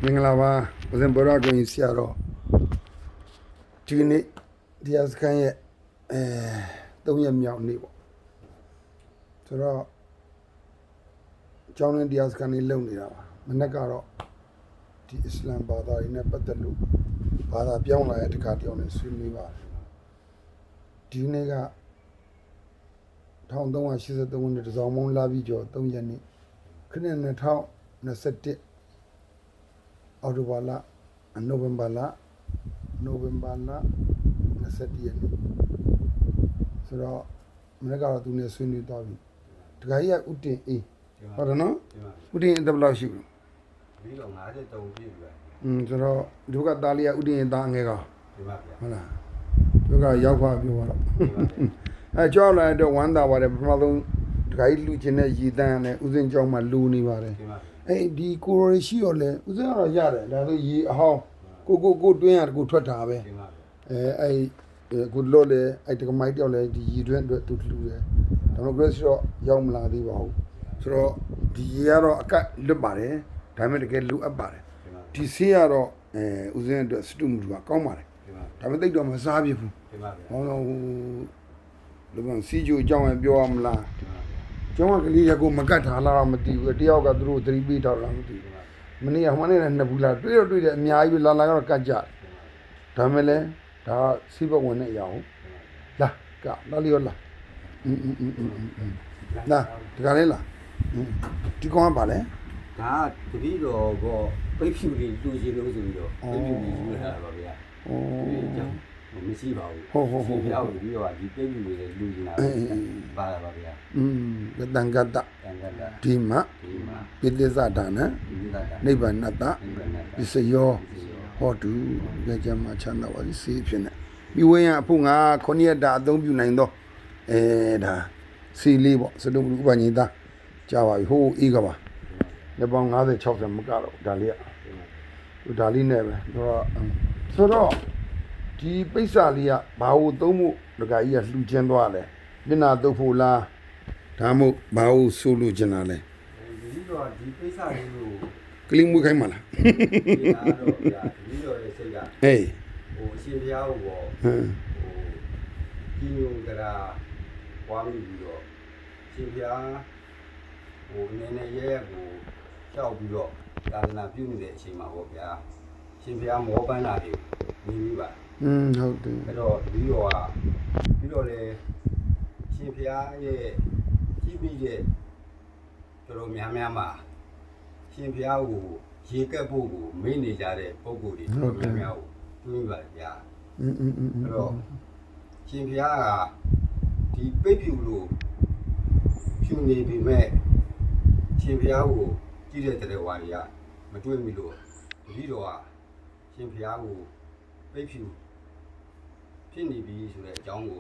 မင်္ဂလာပါဦးဇင်ဘောရကိုကြီးဆရာတော်ဒီနေ့တရားစခန်းရဲ့3ရက်မြောက်နေ့ပေါ့ဆိုတော့ကျောင်းရင်းတရားစခန်းလေးလုံနေတာပါမနေ့ကတော့ဒီအစ္စလမ်ဘာသာရေးနဲ့ပတ်သက်လို့ဘာသာပြောင်းလာတဲ့တခါတယောက်နဲ့ဆွေးနွေးပါတယ်ဒီနေ့က1383ခုနှစ်တစောင်းမုံလာပြီးကျော်3ရက်နေ့ခရစ်2021အော်တိုဘာလနိုဝင်ဘာလ21ရက်နေ့ဆိုတော့မနေ့ကတော့သူနဲ့ဆွေးနွေးသွားပြီတခါကြီးကဥတင်အေးဟုတ်တယ်နော်ဥတင်အသက်ဘယ်လောက်ရှိပြီပြီးတော့53ပြည့်ပြီဆိုတော့ဒုက္ခသားလေးကဥတင်အသားငယ်ကောင်ဒီမှာဗျာဟုတ်လားဒုက္ခရောက်ခွာပြောတော့ကြောက်လာတော့ဝမ်းသာပါတယ်ပထမဆုံးတခါကြီးလူချင်းနဲ့ရည်တန်းနဲ့ဥစဉ်ကြောင်းမှာလူနေပါတယ်ဒီကိုရိုရှိရောလဲဥစဉ်ကတော့ရတယ်ဒါဆိုရေအဟောင်းကိုတွင်းရကိုထွက်တာပဲကိုလို့လေတကမိုက်တောက်လဲဒီရေတွင်းအတွက်သူလှူတယ်ဒါပေမဲ့ grace တော့ရောက်မလာသေးပါဘူးဆိုတော့ဒီရေကတော့အကတ်လွတ်ပါတယ်ဒါပေမဲ့တကယ်လူအပ်ပါတယ်ဒီဆေးကတော့ဥစဉ်အတွက်စတုမှုကကောင်းပါတယ်ဒါပေမဲ့တိတ်တော့မစားပြဘူးဟောတော့လူကစီဂျူအကြောင်းပြောရမလားကျောင်းကလေးရကိုမကတ်ထားလားမသိဘူးတယောက်ကသူတို့သတိပေးထားလားမသိဘူးမနေ့ကမှန်းနေတဲ့နှစ်ဘူးလားတွေ့တယ်အများကြီးလာကတော့ကတ်ကြဒါမဲ့လဲဒါစီးပဝင်တဲ့အရာဟုတ်လာကလာလျောလာလာဒီကလေးလာဒီကောင်ကပါလဲဒါတပည့်တော်ကပိတ်ဖြူလေးလူချင်းလို့ဆိုပြီးတော့ပိတ်ဖြူလေးယူလာတာပါဗျာမရှိပါဘူးဟုတ်ပြောက်ပြီးတော့ဒီပိတ်ဖြူလေးလူချင်းလာပါလာပါဗျာတန်ကတဒီမပိဋိဇဒါနနိဗ္ဗာန်တပစ္စယောဟောတုကြကြမှာချမ်းသာပါစေစေဖြစ်နေပြီးဝင်းရအဖို့ငါ9ရက်တာအသုံးပြုနိုင်တော့ဒါစီလေးပေါ့စတုပ္ပဥပညိတာကြာပါပြီဟိုးအေးကပါလက်ပေါင်း50 60မကတော့ဒါလေးကဒါလေးနဲ့ပဲဆိုတော့ဒီပိဿာလေးကဘာလို့သုံးဖို့ဒကာကြီးကလှူချင်းသွားလဲမျက်နာတုပ်ဖို့လားဒါမှမဟုတ်ဘာလို့ဆိုလို့ကျင်တာလဲဒီတော့ဒီပိဿာလေးကိုကလင်းမွေးခိုင်းမလားဒါတော့ဗျာဒီတော့ရဲ့စိတ်ကဟေးအရှင်ဘုရားကိုကြီးညိုကြတာပွားပြီးတော့ရှင်ဘုရားနည်းနည်းရဲကိုကြောက်ပြီးတော့သာသနာပြုနေတဲ့အချိန်မှာပေါ့ဗျာရှင်ဘုရားမောပန်းလာတယ်မြင်ပြီးပါဟုတ်တယ်အဲ့တော့ပြီးတော့လေရှင်ဘုရားရဲ့ကြီးပြီးတဲ့တော်များများမှာရှင်ဘုရားကိုရေကပ်ဖို့ကိုမေ့နေကြတဲ့ပုံကိုယ်တွေတော်များများကိုတွေးပါဗျာအဲ့တော့ရှင်ဘုရားကဒီပိတ်ဖြူလို့ဖြူနေပြီမဲ့ရှင်ဘုရားကိုကြည့်တဲ့တဲ့ဝါရီကမတွေးမိလို့တတိတော်ကရှင်ဘုရားကိုပိတ်ဖြူဖြစ်နေပြီဆိုတဲ့အကြောင်းကို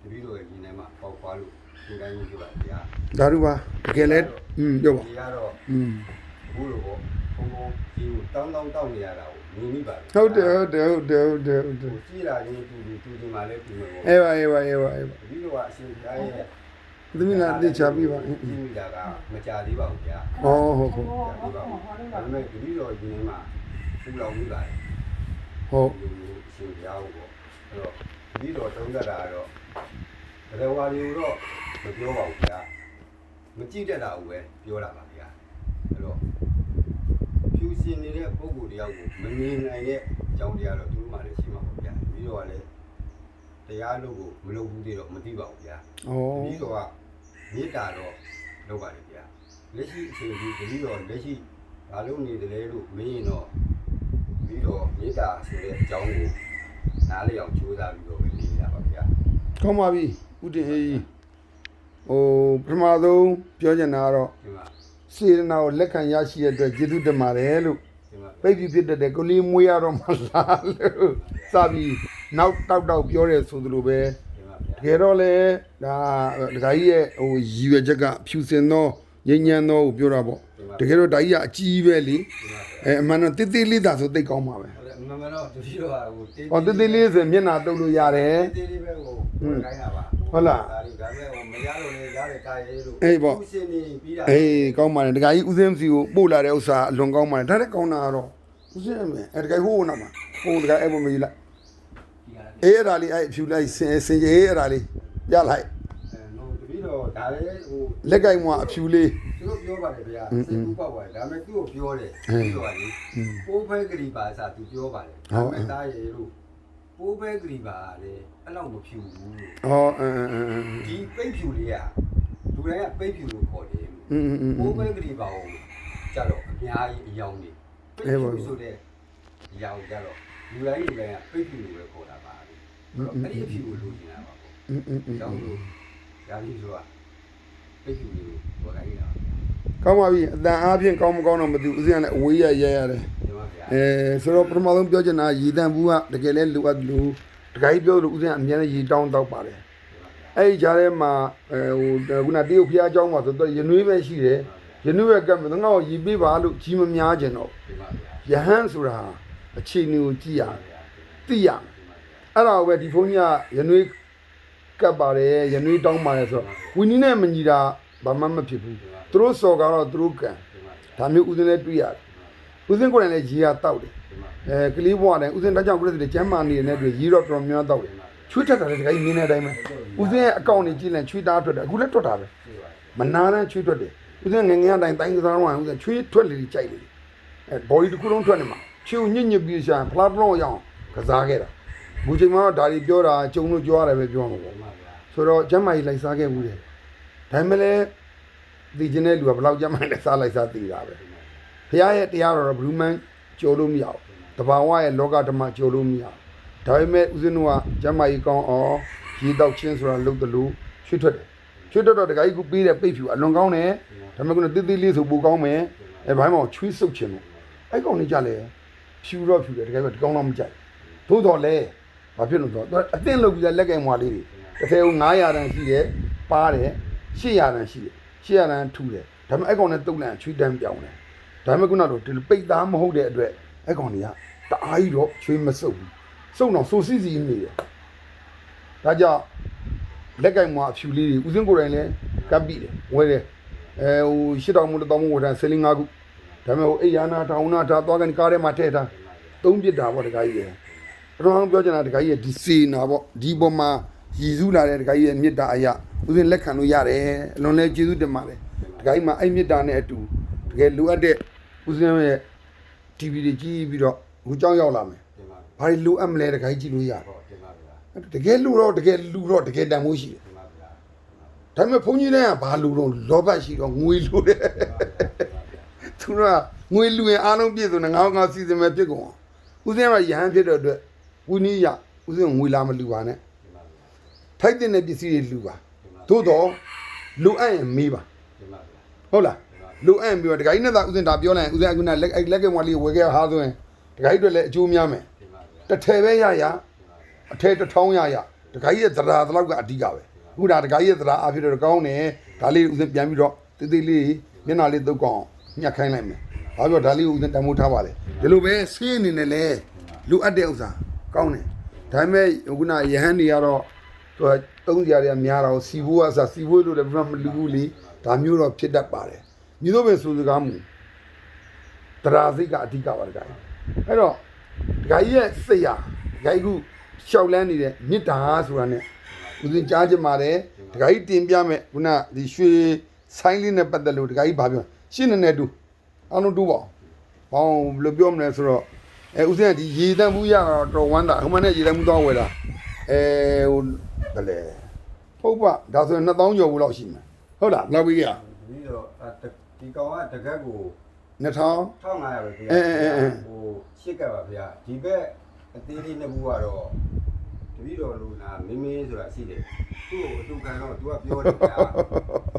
တတိတော်ရဲ့ညီနိုင်မှာပေါက်ခွာလို့ဒီတိုင်းကြီးပြပါဗျာဒါတို့ပါတကယ်လဲပြောပါဒီကတော့ဘူးလို့ပေါ့ဘုံဒီတောင်းတောင်းနေရတာကိုမြင်မိပါဟုတ်တယ်ကြည့်လာရင်သူဒီမှာလဲပြီးမယ်ပေါ့အေးပါဒီလိုကအရှင်ဘုရားရဲ့သမီးလားသိချပြီးပါဒီမိတာကမကြသေးပါဘူးဗျာဟုတ်ဒါပေမဲ့ဒီလိုရင်းမှာပူလောင်မိပါတယ်ဟုတ်ရှင်ဘုရားကိုပေါ့အဲ့တော့ဒီတော့တုံးတတ်တာကတော့ဘယ်ဝါရီတော့မပြောပါဘူးဗျာမကြည့်တတ်တာကိုပဲပြောတာပါဗျာအဲ့တော့ဖြူစင်နေတဲ့ပုံကိုယ်တယောက်ကိုမမြင်နိုင်တဲ့အကြောင်းတရားတော့သူတို့မှလည်းရှိမှာပေါ့ဗျာပြီးတော့လည်းတရားလို့ကိုမလုပ်ဘူးသေးတော့မသိပါဘူးဗျာပြီးတော့ကမေတ္တာတော့လုပ်ပါလေဗျာလက်ရှိအချိန်ကြီးပြီးတော့လက်ရှိဘာလို့နေတယ်လဲလို့မင်းရင်တော့ပြီးတော့မေတ္တာဆိုတဲ့အကြောင်းကိုနားလည်အောင်ကြိုးစားပြီးတော့ပဲနေရပါဗျာကောင်းပါပြီဥတင်အေးပထမဆုံးပြောချင်တာကတော့စေတနာကိုလက်ခံရရှိတဲ့အတွက်ကျေးဇူးတင်ပါတယ်လို့ပိတ်ပြီးဖြစ်တဲ့ကိုလေးမွေးရတော့မှလားလို့စပြီးနောက်တောက်ပြောတယ်ဆိုသလိုပဲတကယ်တော့လေဒါဒကာကြီးရဲ့ရည်ရွယ်ချက်ကဖြူစင်သောငြိမ်းချမ်းသောကိုပြောတာပေါ့တကယ်တော့ဒါကြီးကအကြီးပဲလေအမှန်တော့တိလေးသာဆိုသိကောင်းပါပဲမမတော့ဒီလိုဟောတိလေးဆိုမျက်နာတုပ်လို့ရတယ်တိလေးပဲကိုခိုင်းတာပါဟုတ်လားဒါပေမဲ့မရလို့လေရတဲ့ကာရဲလို့ပေါ့ဦးစင်နေပြီးတာကောင်းပါတယ်ဒကာကြီးဦးစင်းစီကိုပို့လာတဲ့ဥစ္စာအလွန်ကောင်းပါတယ်ဒါလည်းကောင်းတာကတော့ ဦးစင်းမယ်အဲ့တကယ်ဟိုးနာမှာဟိုတကယ်အဲ့ဘုံမကြီးလိုက်အေးအဲ့ဒါလေးအဲ့ဖြူလိုက်စင်ကြီးအဲ့ဒါလေးပြလိုက် နော်တပည့်တော်ဒါလည်းဟို လက်ကင်မအဖြူလေး သူတို့ပြောပါတယ်ဗျာစိတ်ကူးပေါက်ပါတယ်ဒါပေမဲ့သူ့ကိုပြောတယ်ပြီးတော့လေပိုးဖဲကလေးပါစားသူပြောပါတယ်ဒါပေမဲ့သားရေလို့ပိုးဖဲကလေးပါလေအဲ့လောက်မဖြူဘူး ဟောဒီပိတ်ဖြူလေးကလူတိုင်းကပိတ်ဖြူလို့ခေါ်တယ် อืม ပိုးဖဲကလေးပါကိုကြတော့အများကြီးအယောင်နေပိတ်ဖြူဆိုတဲ့အယောင်ကြတော့လူတိုင်းကပိတ်ဖြူလို့ပဲခေါ်တာပါအဲ့ဒီအဖြူကိုလိုချင်တာပါပေါ့ကြောင့်လို့ဒါလေးဆိုတာပိတ်ဖြူလေးကိုခေါ်လိုက်တာ ကောင်းပါပြီအတန်အားဖြင့်ကောင်းမကောင်းတော့မသိဘူးဦးစင်းကလည်းအဝေးရရဲရတယ် ဒီမှာဗျာ ဆိုတော့ပထမဆုံးပြောချင်တာရည်တန်ဘူးကတကယ်လဲလိုအပ်လို့တခါကြီးပြောလို့ဦးစင်းအများနဲ့ရည်တောင်းတောက်ပါတယ်အဲ့ဒီကြားထဲမှာဟိုခုနတရုတ်ဖျားเจ้าမှာဆိုတော့ရနွေးပဲရှိတယ်ရနွေးပဲကပ်မယ်ငါ့ကိုရည်ပေးပါလို့ကြီးမများကျင်တော့ ဒီမှာဗျာ ယဟန်ဆိုတာအခြေအနေကိုကြည့်ရသိရအဲ့ဒါပဲဒီဖုန်းကြီးကရနွေးကပ်ပါတယ်ရနွေးတောင်းပါတယ်ဆိုတော့ဝီနီနဲ့မညီတာဘာမှမဖြစ်ဘူးသူတို့စော်ကတော့သူတို့ကံဒါမျိုးဦးစင်းလည်းတွေ့ရတယ်ဦးစင်းကိုယ်တိုင်လည်းရေရတောက်တယ်ကလေးဘွားတိုင်းဦးစင်းတကြောင်ကလေးတွေကျမ်းမာနေတဲ့တွေ့ရေတော့တော်များတောက်တယ်ချွေးထက်တာလည်းတခါကြီးနင်းတဲ့အတိုင်းပဲဦးစင်းရဲ့အကောင့်တွေကြည့်လိုက်ချွေးသားထွက်တယ်အခုလည်းထွက်တာပဲမနာတမ်းချွေးထွက်တယ်ဦးစင်းငငယ်တိုင်းတိုင်းကစားတော့ဦးစင်းချွေးထွက်လေကြိုက်လေဘော်ဒီတစ်ခုလုံးထွက်နေမှာချွေးညစ်ညစ်ပြီးရှာဖလားပလော့ရအောင်ကစားခဲ့တာဘူချိန်မှာဒါတွေပြောတာကျုံလို့ကြွားတယ်ပဲပြောမှာပေါ့ဆိုတော့ကျမ်းမာကြီးလိုက်စားခဲ့ဘူးတယ်ဒါမှလည်းဒီကျင်းတဲ့လူကဘယ်လောက်ကျမ်းမာလဲစားလိုက်စားသိတာပဲဘုရားရဲ့တရားတော်ဘလူးမန်ကြော်လို့မရဘူးတဘာဝရဲ့လောကဓမ္မကြော်လို့မရဘူးဒါပေမဲ့ဦးဇင်းတို့ကကျမ်းမာကြီးကောင်းအောင်ရေတောက်ချင်းဆိုတာလုပ်တယ်လို့ချွတ်ထွက်တယ်ချွတ်တော့တခါကြီးခုပေးတဲ့ပိတ်ဖြူအလွန်ကောင်းတယ်ဒါပေမဲ့ကတိတိလေးဆိုပူကောင်းမယ်အဲဘိုင်းမောင်ချွေးဆုပ်ခြင်းလို့အဲ့ကောင်နေကြလေဖြူတော့ဖြူတယ်တကယ်ပဲဒီကောင်းတော့မကြိုက်သို့တော်လဲဘာဖြစ်လို့ဆိုတော့အတင်းလုပ်ပြီးလက်ကင်မွာလေးတွေတစ်ထည်900တန်းရှိတယ်ပါတယ်800တန်းရှိတယ်800တန်းထူတယ်ဒါပေမဲ့အဲ့ကောင်နဲ့တုတ်လန့်ချွေးတန်းပြောင်းတယ်ဒါပေမဲ့ခုနကတော့ဒီပိတ်သားမဟုတ်တဲ့အတွက်အဲ့ကောင်တွေကတအားကြီးတော့ချွေးမဆုပ်ဘူးစုံတော့စိုးစီစီနေတယ်ဒါကြောင့်လက်ကင်မွာအဖြူလေးတွေဦးစင်းကိုယ်တိုင်လဲကပ်ပြီးတယ်ဝဲတယ်ဟို8000မို့1000မို့ဝယ်တာ15ခုဒါပေမဲ့ဟိုအိယာနာထောင်နာထားသွားကန်ကားထဲမှာထည့်ထားသုံးပြစ်တာပေါ့တခါကြီးရယ်ပထမဆုံးပြောချင်တာတခါကြီးရဒီစေနာပေါ့ဒီပေါ်မှာရည်စူးလာတဲ့တခါကြီးရမြစ်တာအရာဦးစင်းလက်ခံလို့ရတယ်အလွန်လဲကျေးဇူးတင်ပါတယ်တခါကြီးမှာအဲ့မြစ်တာနဲ့အတူတကယ်လိုအပ်တဲ့ဦးစင်းရဲ့ TV တွေကြည့်ပြီးတော့ဟိုကြောင်းရောက်လာမယ်ဘာတွေလိုအပ်မလဲတခါကြီးကြည့်လို့ရတယ်တကယ်လူတော့တကယ်တန်မိုးရှိတယ်ဒါပေမဲ့ဘုန်းကြီးတွေကဘာလူတော့လောဘရှိတော့ငွေလူတယ်သူကငွေလူရင်အားလုံးပြည့်စုံတယ်ငါစီစဉ်မဲ့ပြစ်ကုန်အောင်ဦးစင်းကရဟန်းဖြစ်တဲ့အတွက်ဝီနီးရဦးစင်းငွေလာမလူပါနဲ့ထိုက်တဲ့ပစ္စည်းတွေလူပါသို့တော့လူအပ်ရင်မေးပါဟုတ်လားလူအပ်ပြီးတော့တခါကြီးနဲ့သာဦးစင်းဒါပြောလိုက်ဦးစင်းကလက်ကင်ဝါလေးဝယ်ခဲ့ဟာဆိုရင်တခါကြီးတွေလည်းအကျိုးများမယ်တစ်ထည်ပဲရအထည်1000ရတခါကြီးရဲ့သဒ္ဓါတော့ကအဓိကပဲအခုဒါတခါကြီးရဲ့သဒ္ဓါအဖြစ်တော့ကောင်းတယ်ဒါလေးဦးစင်းပြန်ပြီးတော့တိတိလေးမျက်နှာလေးသုတ်ကောင်းညှက်ခိုင်းလိုက်မယ်ဘာပြောဒါလေးဦးစင်းတန်မိုးထားပါလေဒီလိုပဲဆေးအနေနဲ့လဲလူအပ်တဲ့ဥစ္စာကောင်းတယ်ဒါပေမဲ့ခုနယဟန်တွေကတော့သူကသုံးကြရများတော့စီဘိုးအစားစီဘိုးလို့လည်းဘယ်မှမလူဘူးလေဒါမျိုးတော့ဖြစ်တတ်ပါတယ်ညီတို့ပဲဆိုစကားမှုတရားစိတ်ကအဓိကပါတကယ်အဲ့တော့တခါကြီးရဲ့စိတ်ဟာတခါကြီးခုရှောက်လန်းနေတဲ့မြစ်တာဆိုတာနဲ့ဦးစင်းကြားချင်ပါတယ်တခါကြီးတင်ပြမယ်ခုနဒီရွှေဆိုင်းလေးနဲ့ပတ်သက်လို့တခါကြီးဘာပြောရှင်းနေတူအားလုံးတူပါဘောင်းဘယ်လိုပြောမလဲဆိုတော့ဦးစင်းကဒီရေတန်းမှုရတော့တော်ဝမ်းတာဟိုမှနဲ့ရေတန်းမှုတော့ဝယ်တာဟိုဘယ်လဲဟုတ်ပါဒါဆိုရင်2000ကျော်ဘူးလောက်ရှိမှာဟုတ်လားလောက်ပြီးရပြီးတော့ဒီကောင်ကတကက်ကို2000 1500ပဲဗျာဟိုရှစ်ကပ်ပါဗျာဒီဘက်အသေးလေးနှစ်ခုကတော့တပည့်တော်လူနာမင်းမင်းဆိုတာရှိတယ်သူ့ကိုအတူခံတော့ तू ကပြောတယ်ဗျာ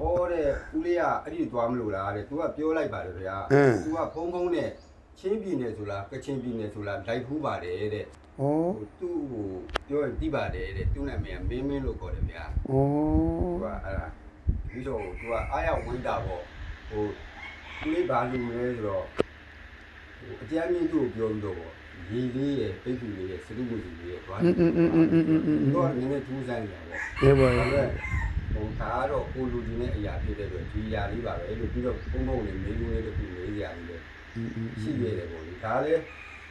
ဟောတဲ့ဦးလေးကအဲ့ဒီသွားမလို့လားတဲ့ तू ကပြောလိုက်ပါတယ်ဗျာ तू ကဖုံးနဲ့ချင်းပြည်နယ်ဆိုလားကချင်ပြည်နယ်ဆိုလားလိုက်ဖူးပါတယ်တဲ့သူ့ကိုပြောရင်တိပါတယ်တဲ့သူ့နာမည်ကမင်းမင်းလို့ခေါ်တယ်ဗျာသူကအဲ့ဒါပြီးတော့ तू ကအားရဝိတာပေါ့ဟိုသူလေးဘာလူလဲဆိုတော့အကြမ်းမြင့်သူ့ကိုပြောပြီးတော့ပေါ့ရေလေးရဲ့ပိတ်ဖြူလေးရဲ့စလူမှုစီလေးရဲ့တွားတော့နည်းနည်းထူးဆန်းနေတာပေါ့ဟိုဒါကတော့ကိုလူကြီးနဲ့အရာဖြစ်တဲ့အတွက်ဒီຢာလေးပါပဲလို့ပြီးတော့ပုံပုံလေးမေးလူလေးတစ်ခုမေးຢာလေးလေ ရှိခဲ့တယ်ပေါ့လေဒါလည်း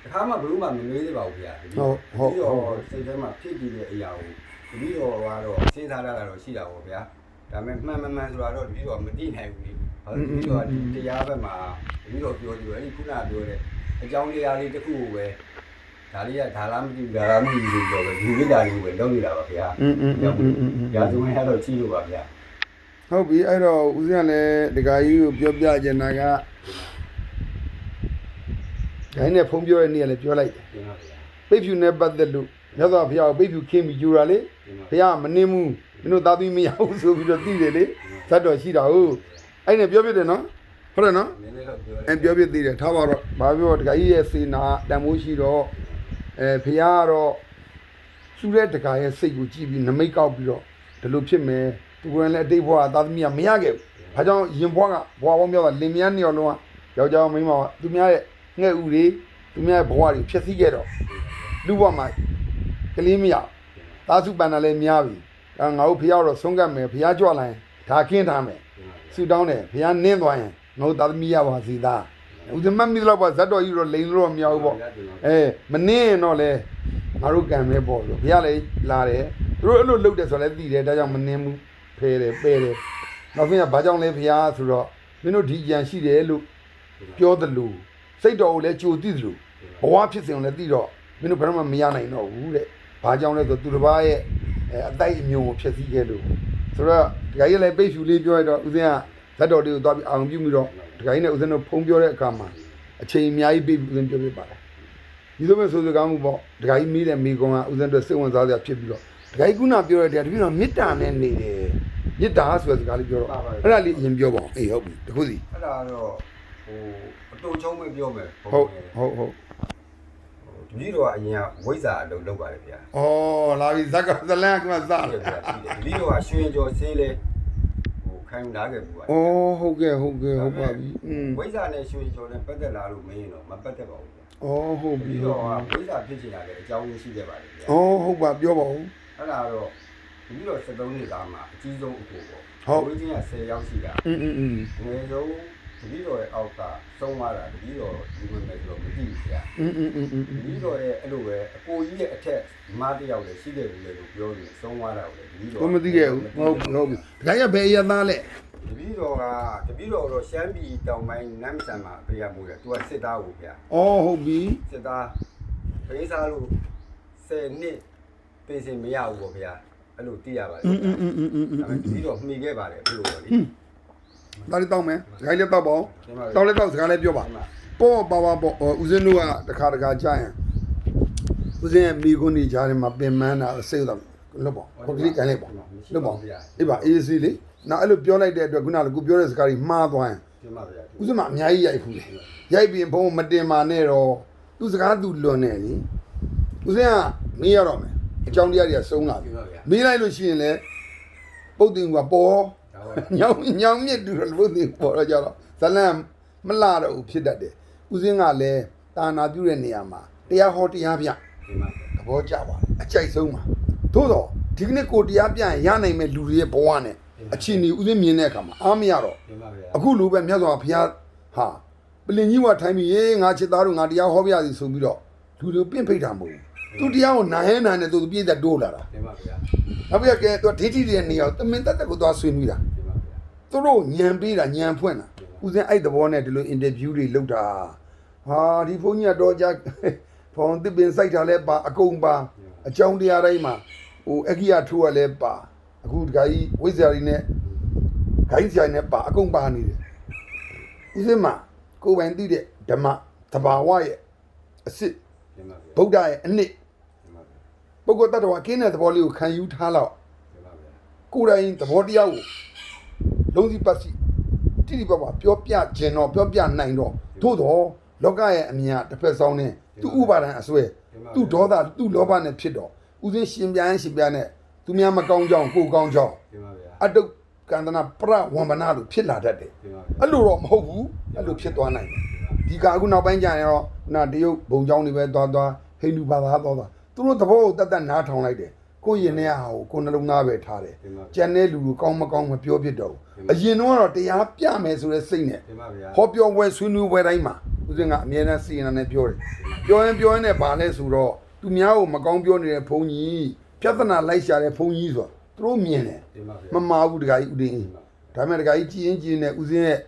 တစ်ခါမှဘယ်လိုမှမမေးသေးပါဘူးဗျာဒီတော့စိတ်ထဲမှာဖြစ်တည်တဲ့အရာကိုတပည့်တော်ကတော့စဉ်းစားရတာတော့ရှိတာပေါ့ဗျာဒါပေမဲ့မှန်ဆိုတာတော့တပည့်တော်မသိနိုင်ဘူးလေဟုတ်တပည့်တော်ဒီတရားဘက်မှာတပည့်တော်ပြောကြည့်အဲ့ဒီခုနပြောတဲ့အကြောင်းတရားလေးတစ်ခုကိုပဲဒါလေးကဒါလားမသိဘူးဒါလားမသိဘူးပြောပဲဒီမိသားလေးကိုပဲလုပ်နေတာပါဗျာရာဇဝင်ကတော့ကြီးလို့ပါဗျာဟုတ်ပြီအဲ့တော့ဦးဇင်းကလည်းဒကာကြီးကိုပြောပြချင်တာကဒါနဲ့ဖုံးပြောတဲ့နေ့ကလည်းပြောလိုက်တယ်ပိတ်ဖြူနဲ့ပတ်သက်လို့မြတ်စွာဘုရားကိုပိတ်ဖြူခင်းပြီးယူတာလေဘုရားမနှင်းဘူးမင်းတို့သားသမီးမရဘူးဆိုပြီးတော့သိတယ်လေဇတ်တော်ရှိတာဟုတ်အဲ့နဲ့ပြောပြတယ်နော်ဟုတ်တယ်နော်အဲ့ပြောပြသေးတယ်ထားပါတော့ဘာပြောဒကာကြီးရဲ့စေနာတန်မိုးရှိတော့ဘုရားကတော့သူ့ရဲ့ဒကာရဲ့စိတ်ကိုကြည့်ပြီးနမိတ်ကောက်ပြီးတော့ဒီလိုဖြစ်မယ်သူကလည်းအတိတ်ဘဝသားသမီးကမရခဲ့ဘူး။ဘာကြောင့်ရင်ဘဝကဘဝပေါင်းများတာလင်မယားနှစ်ယောက်လုံးကယောက်ျားမိန်းမကသူများရဲ့ငှက်ဥတွေသူများရဲ့ဘဝတွေဖြစ်စည်းခဲ့တော့လူဘဝမှာကလေးမရသားစုပန်တာလည်းများပြီ။ဒါငါတို့ဖះတော့ဆုံးကတ်မယ်ဖះကြွလာရင်ဒါခင်းထားမယ်။ဆူတောင်းတယ်ဖះနင်းသွားရင်ငါတို့သားသမီးရပါစီသား။ဦးဇမတ်မီတော့ဇတ်တော်ကြီးတော့လိန်လို့မရဘူးပေါ့။မနင်းရင်တော့လေငါတို့ကံပဲပေါ့လို့ဖះလည်းလာတယ်သူတို့အဲ့လိုလုပ်တယ်ဆိုလည်းသိတယ်ဒါကြောင့်မနင်းဘူးဖဲတယ်ပဲတယ်နောက်ပြီးတော့ဘာကြောင့်လဲဖះဆိုတော့မင်းတို့ဒီကြံရှိတယ်လို့ပြောတယ်လို့စိတ်တော်ကိုလည်းကြိုသိတယ်လို့ဘဝဖြစ်စဉ်ကိုလည်းသိတော့မင်းတို့ဘယ်တော့မှမရနိုင်တော့ဘူးတဲ့ဘာကြောင့်လဲဆိုသူတစ်ပါးရဲ့အတိုက်အမြုံကိုဖျက်ဆီးခဲ့လို့ဆိုတော့ဒကာကြီးလည်းပိတ်ဖြူလေးပြောရတော့ဦးဇင်းကဇတ်တော်တွေကိုသွားပြီးအောင်ပြုပြီးတော့ဒကာကြီးနဲ့ဦးဇင်းတို့ဖုံးပြောတဲ့အခါမှာအချိန်အများကြီးပြေးဦးဇင်းပြောပြပါတယ်ဒီလိုမျိုးဆိုစကားမှုပေါ့ဒကာကြီးမိတဲ့မိကုံကဦးဇင်းတို့စိတ်ဝင်စားစရာဖြစ်ပြီးတော့ဒကာကြီးကုနာပြောရတဲ့တပည့်တော်မေတ္တာနဲ့နေတယ်မေတ္တာဆိုတဲ့စကားလေးပြောတော့အဲ့ဒါလေးအရင်ပြောပါအောင်အေးဟုတ်ပြီတခုစီအဲ့ဒါတော့အတူချုံးမပြောမယ်ဟုတ်တပည့်တော်ကအရင်ကဝိဇ္ဇာအလုပ်လုပ်ပါတယ်ဗျာဩလာပြီဇက်ကဇလန်ကမှစတယ်တပည့်တော်ကရွှေကျော်ဆေးလဲခံလာခဲ့ဘူးပါဩဟုတ်ကဲ့ဟုတ်ပါပြီဝိဇ္ဇာနဲ့ရွှေကျော်နဲ့ပတ်သက်လာလို့မင်းတော့မပတ်သက်ပါဘူးဗျာဟုတ်ပြီတော့ဝိဇ္ဇာဖြစ်ချင်ရတယ်အကြောင်းရှိခဲ့ပါတယ်ဗျာဟုတ်ပါပြောပါဦးအဲ့ဒါတော့ဒီလို73နှစ်သားမှာအကြီးဆုံးအကိုပေါ့ဝိဇ္ဇာ10ရောက်ရှိတာငယ်ဆုံးတပည့်တော်ရဲ့အောက်ကဆုံးသွားတာတပည့်တော်ဒီဝင်မယ်ဆိုတော့မသိဘူးဗျာတပည့်တော်ရဲ့အဲ့လိုပဲအကိုကြီးရဲ့အထက်မတယောက်လည်းရှိခဲ့ဘူးလေလို့ပြောနေဆုံးသွားတာကိုလည်းတပည့်တော်မသိခဲ့ဘူးဟုတ်ပြီဒါကြဘယ်ရသားလဲတပည့်တော်တော့ရှမ်းပြည်တောင်ပိုင်းနမ်ဆန်မှာပြရမှုတယ်သူကစစ်သားကိုဗျာဟုတ်ပြီစစ်သားပေးစားလို့10နှစ်ပြင်စင်မရဘူးပေါ့ဗျာအဲ့လိုသိရပါတယ်ဒါပေမဲ့တပည့်တော်မှီခဲ့ပါတယ်ဘယ်လိုလဲလေဒါလေးတောက်မယ်စကားလေးတောက်ပါဦးတောက်လေးတောက်စကားလေးပြောပါပေါ့ပါဦးဇင်းတို့ကတခါကြာရင်ဦးဇင်းရဲ့မိခွန်းကြီးကြားထဲမှာပင်မန်းတာစိတ်တော့လွတ်ပါခေါကလေးကန်လိုက်ပါလွတ်ပါအေးပါအေးစီလေးနောက်အဲ့လိုပြောလိုက်တဲ့အတွက်ခုနကကိုပြောတဲ့စကားကြီးမှားသွားရင်ဦးဇင်းမအများကြီးရိုက်ဖူးတယ်ရိုက်ပြီးဘုံမတင်ပါနဲ့တော့သူစကားသူလွန်နေလေဦးဇင်းကမေးရတော့မယ်အကြောင်းတရားတွေကစုံလာပြီမေးလိုက်လို့ရှိရင်လေပုတ်တင်ကပေါ်ညောင်မြစ်တူတော့ပုတ်တင်ပေါ်တော့ကြတော့ဇလန်မလာတော့ဘူးဖြစ်တတ်တယ်ဦးစင်းကလည်းတာနာပြုတဲ့နေရာမှာတရားဟောတရားပြသဘောကျပါအကြိုက်ဆုံးပါသို့တော့ဒီကနေ့ကိုတရားပြရင်ရနိုင်မဲ့လူတွေရဲ့ဘဝနဲ့အချင်းကြီးဦးစင်းမြင်တဲ့အခါမှာအားမရတော့အခုလူပဲမြတ်စွာဘုရားဟာပလင်ကြီးကထိုင်းပြီးရေးငါချစ်သားတို့ငါတရားဟောပြစီဆိုပြီးတော့လူတွေပြင့်ဖိတ်တာမဟုတ်ဘူးသူတရားကိုနားဟဲနာနဲ့သူပြည့်သက်တိုးလာတာတင်ပါဗျာနောက်ပြီးကဲသူဒိဋ္ဌိတွေနေအောင်တမင်တက်ကိုသွားဆွေးနွေးတာသူတို့ညံပေးတာညံဖွင့်တာဦးစင်းအဲ့သဘောနဲ့ဒီလိုအင်တာဗျူးတွေလုပ်တာဟာဒီဘုန်းကြီးကတော့ကြာဖောင်တစ်ပင်စိုက်တာလဲပါအကုန်ပါအကြောင်းတရားတိုင်းမှာအဂိယထိုးရလဲပါအခုဒကာကြီးဝိဇ္ဇာရီနဲ့ဂိုင်းဆိုင်နဲ့ပါအကုန်ပါနေတယ်ဦးစင်းမှာကိုယ်ပိုင်သိတဲ့ဓမ္မသဘာဝရဲ့အစစ်ဗုဒ္ဓရဲ့အနှစ်ပုဂ္ဂိုလ်တ attva ကင်းတဲ့သဘောလေးကိုခံယူထားတော့ကိုယ်တိုင်သဘောတရားကိုလုံးစီပတ်စီတိတိပပပြောပြခြင်းတော့ပြောပြနိုင်တော့သို့တော့လောကရဲ့အမြင်တစ်ဖက်ဆောင်နေသူ့ဥပါဒံအစွဲသူ့ဒေါသသူ့လောဘနဲ့ဖြစ်တော့ဥစဉ်ရှင်ပြနဲ့သူများမကောင်းကြောင်းကိုကောင်းကြောင်းအတုကန္တနာပရဝံဗနာလို့ဖြစ်လာတတ်တယ်အဲ့လိုတော့မဟုတ်ဘူးအဲ့လိုဖြစ်သွားနိုင်တယ်ဒီကအခုနောက်ပိုင်းကျရင်တော့နာတရုတ်ဘုံကြောင်းတွေပဲသွားဟိန္ဒူဘာသာသွားသူတို့သဘောကိုတတ်နားထောင်လိုက်တယ် ကိုရင်ထဲဟာကိုနှလုံးသားပဲထားတယ်ကျန်တဲ့လူလူကောင်းမကောင်းမပြောဖြစ်တော့အရင်တော့တရားပြမယ်ဆိုတဲ့စိတ်နဲ့ဟောပြောပွဲဆွေးနွေးပွဲတိုင်းမှာဦးဇင်းကအမြဲတမ်းစီရင်နဲ့ပြောတယ်ပြောရင်နဲ့ဗာလဲဆိုတော့သူများကိုမကောင်းပြောနေတဲ့ဘုန်းကြီးပြဿနာလိုက်ရှာတဲ့ဘုန်းကြီးဆိုတော့သူတို့မြင်တယ်မမာဘူးတခါကြီးဦးတင်းဒါပေမဲ့တခါကြီးကြည်ရင်နဲ့ဦးဇင်းရဲ့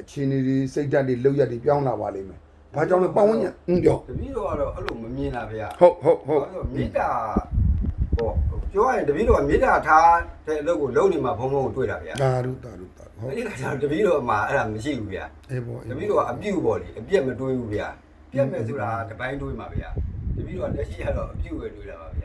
အခြေအနေတွေစိတ်ဓာတ်တွေလောက်ရက်တွေပြောင်းလာပါလိမ့်မယ်ဘာကြောင့်လဲပတ်ဝန်းကျင်ပြောတပည့်တော်ကတော့အဲ့လိုမမြင်တာဗျာဟုတ်မေတ္တာဟောပြောရရင်တပည့်တော်ကမေတ္တာထားတဲ့အလုပ်ကိုလုပ်နေမှာဘုံဘုံကိုတွေ့တာဗျာဒါဟုတ်အဲ့ဒီကကြောင့်တပည့်တော်မှာအဲ့ဒါမရှိဘူးဗျာအေးပေါ့တပည့်တော်ကအပြုတ်ပေါ့လေအပြက်မတွေးဘူးဗျာပြက်မယ်ဆိုတာတပိုင်းတွေးမှာဗျာတပည့်တော်လက်ရှိကတော့အပြုတ်ပဲတွေးတာပါဗျာ